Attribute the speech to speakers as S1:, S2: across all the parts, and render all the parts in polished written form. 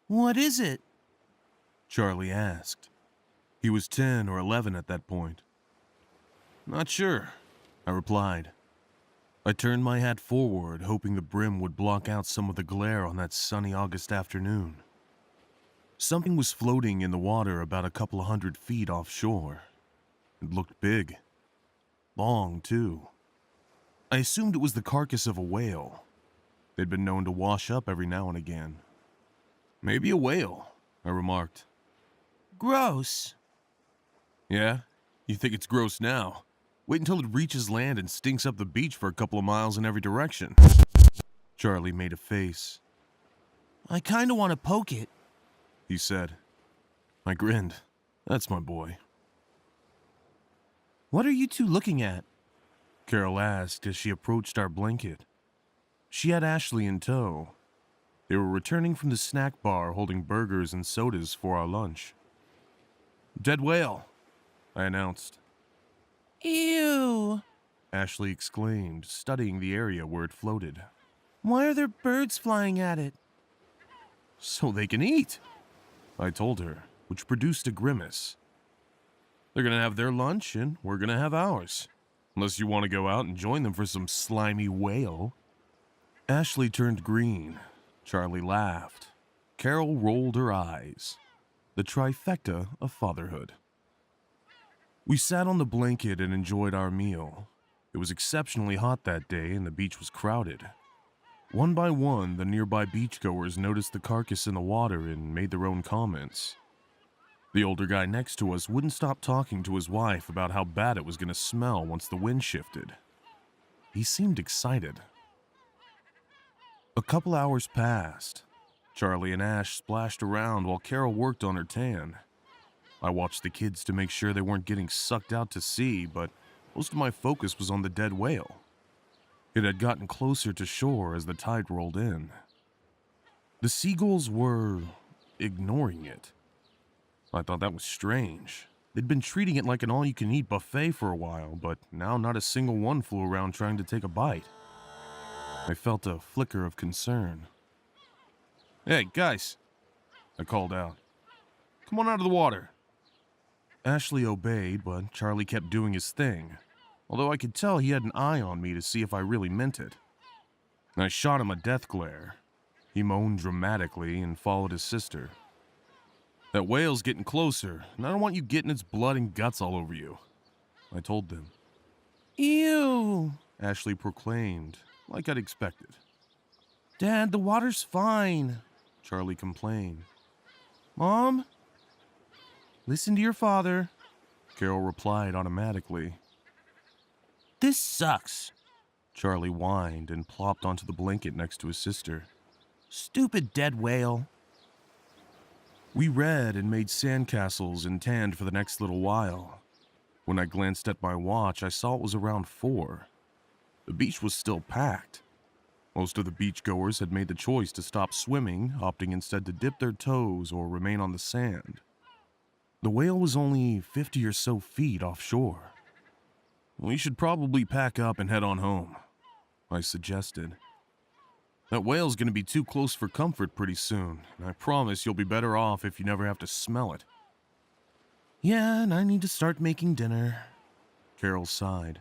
S1: What is it?
S2: Charlie asked. He was 10 or 11 at that point. Not sure, I replied. I turned my hat forward, hoping the brim would block out some of the glare on that sunny August afternoon. Something was floating in the water about a couple of 100 feet offshore. It looked big. Long, too. I assumed it was the carcass of a whale. They'd been known to wash up every now and again. Maybe a whale, I remarked.
S1: Gross.
S2: Yeah? You think it's gross now? Wait until it reaches land and stinks up the beach for a couple of miles in every direction. Charlie made a face.
S1: I kinda want to poke it,
S2: he said. I grinned. That's my boy.
S1: What are you two looking at?
S2: Carol asked as she approached our blanket. She had Ashley in tow. They were returning from the snack bar holding burgers and sodas for our lunch. Dead whale, I announced.
S1: Ew.
S2: Ashley exclaimed, studying the area where it floated.
S1: Why are there birds flying at it?
S2: So they can eat, I told her, which produced a grimace. They're gonna have their lunch and we're gonna have ours. Unless you want to go out and join them for some slimy whale. Ashley turned green. Charlie laughed. Carol rolled her eyes. The trifecta of fatherhood. We sat on the blanket and enjoyed our meal. It was exceptionally hot that day and the beach was crowded. One by one, the nearby beachgoers noticed the carcass in the water and made their own comments. The older guy next to us wouldn't stop talking to his wife about how bad it was going to smell once the wind shifted. He seemed excited. A couple hours passed. Charlie and Ash splashed around while Carol worked on her tan. I watched the kids to make sure they weren't getting sucked out to sea, but most of my focus was on the dead whale. It had gotten closer to shore as the tide rolled in. The seagulls were ignoring it. I thought that was strange. They'd been treating it like an all-you-can-eat buffet for a while, but now not a single one flew around trying to take a bite. I felt a flicker of concern. Hey, guys, I called out. Come on out of the water. Ashley obeyed, but Charlie kept doing his thing, although I could tell he had an eye on me to see if I really meant it. I shot him a death glare. He moaned dramatically and followed his sister. That whale's getting closer, and I don't want you getting its blood and guts all over you, I told them.
S1: Ew,
S2: Ashley proclaimed, like I'd expected.
S1: Dad, the water's fine,
S2: Charlie complained.
S1: Mom? Listen to your father,
S2: Carol replied automatically.
S1: This sucks,
S2: Charlie whined and plopped onto the blanket next to his sister.
S1: Stupid dead whale.
S2: We read and made sandcastles and tanned for the next little while. When I glanced at my watch, I saw it was around 4. The beach was still packed. Most of the beachgoers had made the choice to stop swimming, opting instead to dip their toes or remain on the sand. The whale was only 50 or so feet offshore. We should probably pack up and head on home, I suggested. That whale's going to be too close for comfort pretty soon, and I promise you'll be better off if you never have to smell it.
S1: Yeah, and I need to start making dinner,
S2: Carol sighed.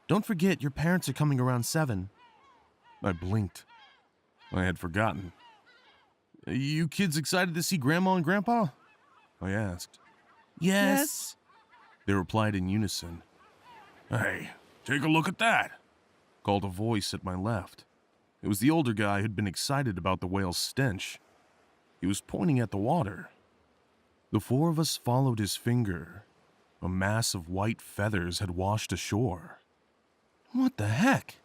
S1: Don't forget, your parents are coming around 7.
S2: I blinked. I had forgotten. You kids excited to see Grandma and Grandpa? I asked.
S1: Yes,
S2: they replied in unison. Hey, take a look at that, called a voice at my left. It was the older guy who'd been excited about the whale's stench. He was pointing at the water. The 4 of us followed his finger. A mass of white feathers had washed ashore.
S1: What the heck?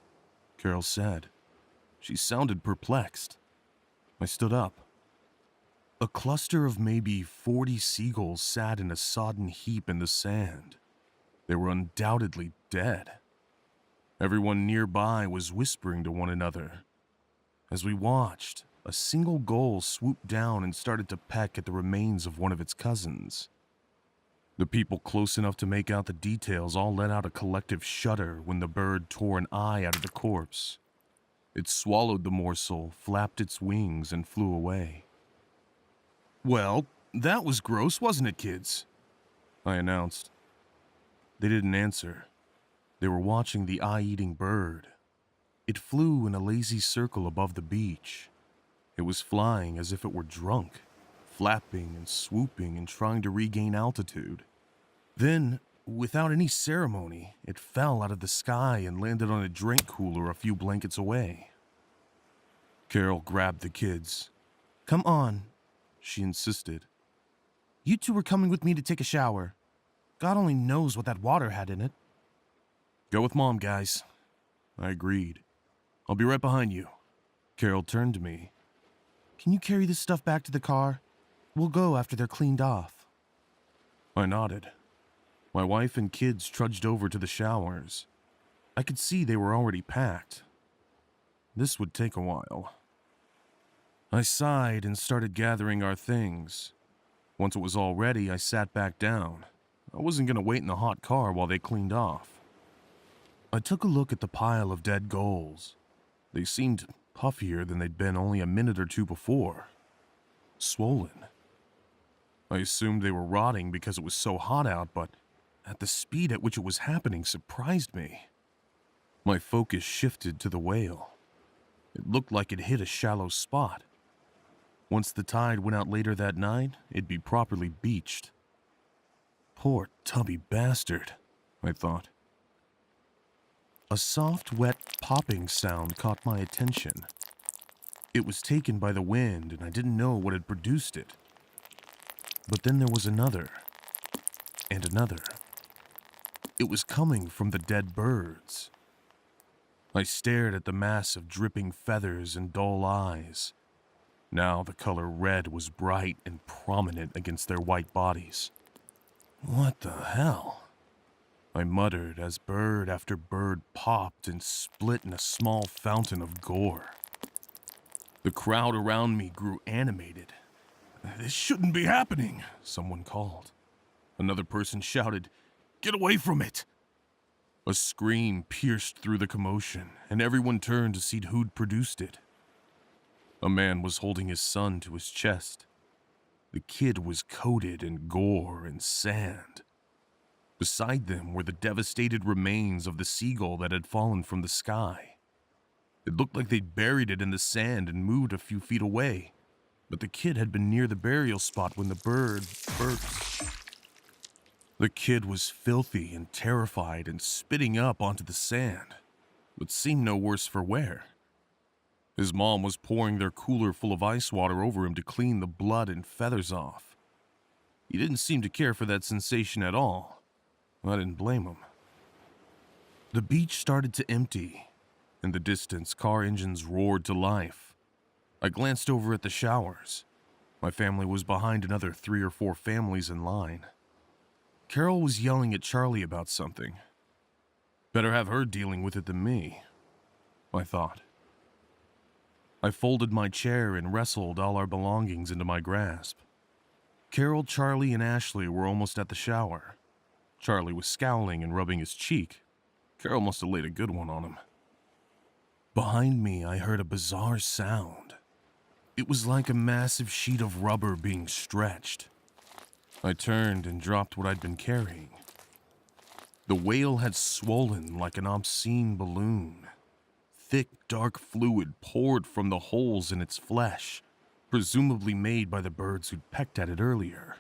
S2: Carol said. She sounded perplexed. I stood up. A cluster of maybe 40 seagulls sat in a sodden heap in the sand. They were undoubtedly dead. Everyone nearby was whispering to one another. As we watched, a single gull swooped down and started to peck at the remains of one of its cousins. The people close enough to make out the details all let out a collective shudder when the bird tore an eye out of the corpse. It swallowed the morsel, flapped its wings, and flew away. Well, that was gross, wasn't it, kids? I announced. They didn't answer. They were watching the eye-eating bird. It flew in a lazy circle above the beach. It was flying as if it were drunk, flapping and swooping and trying to regain altitude. Then, without any ceremony, it fell out of the sky and landed on a drink cooler a few blankets away. Carol grabbed the kids.
S1: Come on,
S2: She insisted.
S1: you two were coming with me to take a shower. God only knows what that water had in it.
S2: Go with Mom, guys. I agreed. I'll be right behind you. Carol turned to me.
S1: Can you carry this stuff back to the car? We'll go after they're cleaned off.
S2: I nodded. My wife and kids trudged over to the showers. I could see they were already packed. This would take a while. I sighed and started gathering our things. Once it was all ready, I sat back down. I wasn't going to wait in the hot car while they cleaned off. I took a look at the pile of dead gulls. They seemed puffier than they'd been only a minute or two before. Swollen. I assumed they were rotting because it was so hot out, but at the speed at which it was happening surprised me. My focus shifted to the whale. It looked like it hit a shallow spot. Once the tide went out later that night, it'd be properly beached. Poor tubby bastard, I thought. A soft, wet popping sound caught my attention. It was taken by the wind, and I didn't know what had produced it. But then there was another, and another. It was coming from the dead birds. I stared at the mass of dripping feathers and dull eyes. Now the color red was bright and prominent against their white bodies. What the hell? I muttered as bird after bird popped and split in a small fountain of gore. The crowd around me grew animated. This shouldn't be happening, someone called. Another person shouted, "Get away from it!" A scream pierced through the commotion, and everyone turned to see who'd produced it. A man was holding his son to his chest. The kid was coated in gore and sand. Beside them were the devastated remains of the seagull that had fallen from the sky. It looked like they'd buried it in the sand and moved a few feet away, but the kid had been near the burial spot when the bird burst. The kid was filthy and terrified and spitting up onto the sand, but seemed no worse for wear. His mom was pouring their cooler full of ice water over him to clean the blood and feathers off. He didn't seem to care for that sensation at all. I didn't blame him. The beach started to empty. In the distance, car engines roared to life. I glanced over at the showers. My family was behind another 3 or 4 families in line. Carol was yelling at Charlie about something. Better have her dealing with it than me, I thought. I folded my chair and wrestled all our belongings into my grasp. Carol, Charlie, and Ashley were almost at the shower. Charlie was scowling and rubbing his cheek. Carol must have laid a good one on him. Behind me, I heard a bizarre sound. It was like a massive sheet of rubber being stretched. I turned and dropped what I'd been carrying. The whale had swollen like an obscene balloon. Thick, dark fluid poured from the holes in its flesh, presumably made by the birds who'd pecked at it earlier.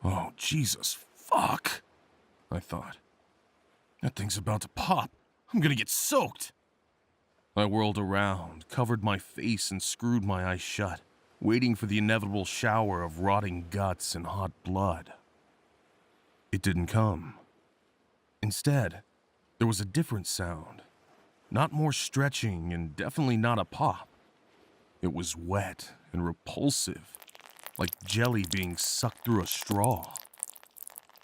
S2: Oh, Jesus, fuck, I thought. That thing's about to pop. I'm gonna get soaked. I whirled around, covered my face, and screwed my eyes shut, waiting for the inevitable shower of rotting guts and hot blood. It didn't come. Instead, there was a different sound. Not more stretching and definitely not a pop. It was wet and repulsive, like jelly being sucked through a straw.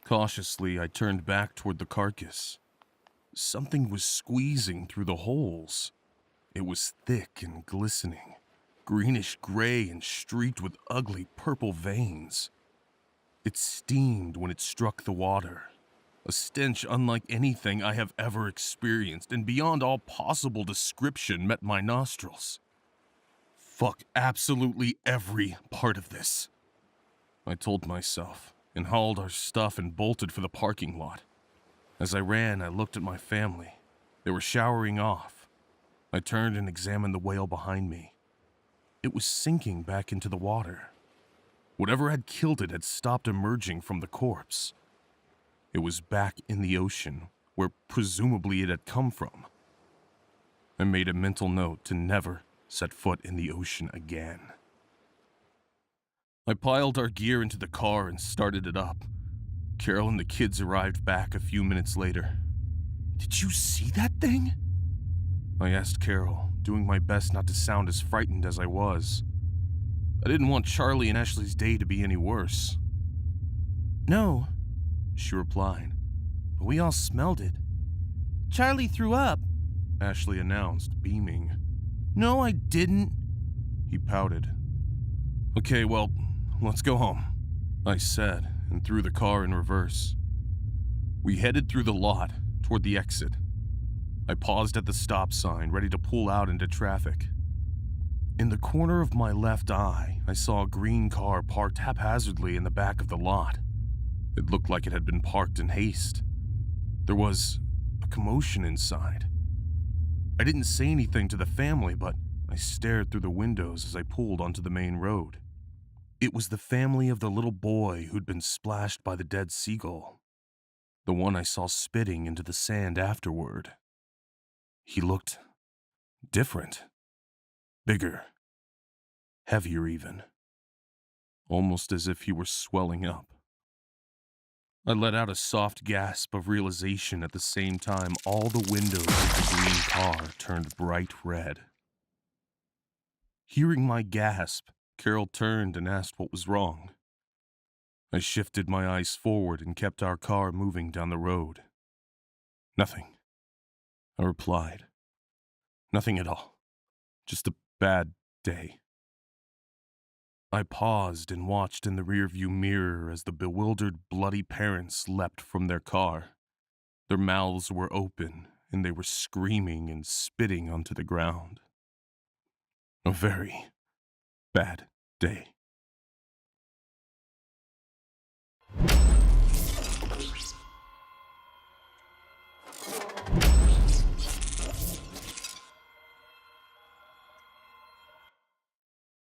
S2: Cautiously, I turned back toward the carcass. Something was squeezing through the holes. It was thick and glistening, greenish-gray and streaked with ugly purple veins. It steamed when it struck the water. A stench unlike anything I have ever experienced and beyond all possible description met my nostrils. Fuck absolutely every part of this, I told myself, and hauled our stuff and bolted for the parking lot. As I ran, I looked at my family. They were showering off. I turned and examined the whale behind me. It was sinking back into the water. Whatever had killed it had stopped emerging from the corpse. It was back in the ocean, where presumably it had come from. I made a mental note to never set foot in the ocean again. I piled our gear into the car and started it up. Carol and the kids arrived back a few minutes later. "Did you see that thing?" I asked Carol, doing my best not to sound as frightened as I was. I didn't want Charlie and Ashley's day to be any worse.
S1: No,
S2: She replied.
S1: but we all smelled it. Charlie threw up,
S2: Ashley announced, beaming.
S1: No, I didn't.
S2: He pouted. "Okay, well, let's go home," I said, and threw the car in reverse. We headed through the lot, toward the exit. I paused at the stop sign, ready to pull out into traffic. In the corner of my left eye, I saw a green car parked haphazardly in the back of the lot. It looked like it had been parked in haste. There was a commotion inside. I didn't say anything to the family, but I stared through the windows as I pulled onto the main road. It was the family of the little boy who'd been splashed by the dead seagull. The one I saw spitting into the sand afterward. He looked different. Bigger. Heavier even. Almost as if he were swelling up. I let out a soft gasp of realization at the same time all the windows of the green car turned bright red. Hearing my gasp, Carol turned and asked what was wrong. I shifted my eyes forward and kept our car moving down the road. "Nothing," I replied. "Nothing at all. Just a bad day." I paused and watched in the rearview mirror as the bewildered, bloody parents leapt from their car. Their mouths were open, and they were screaming and spitting onto the ground. A very bad day.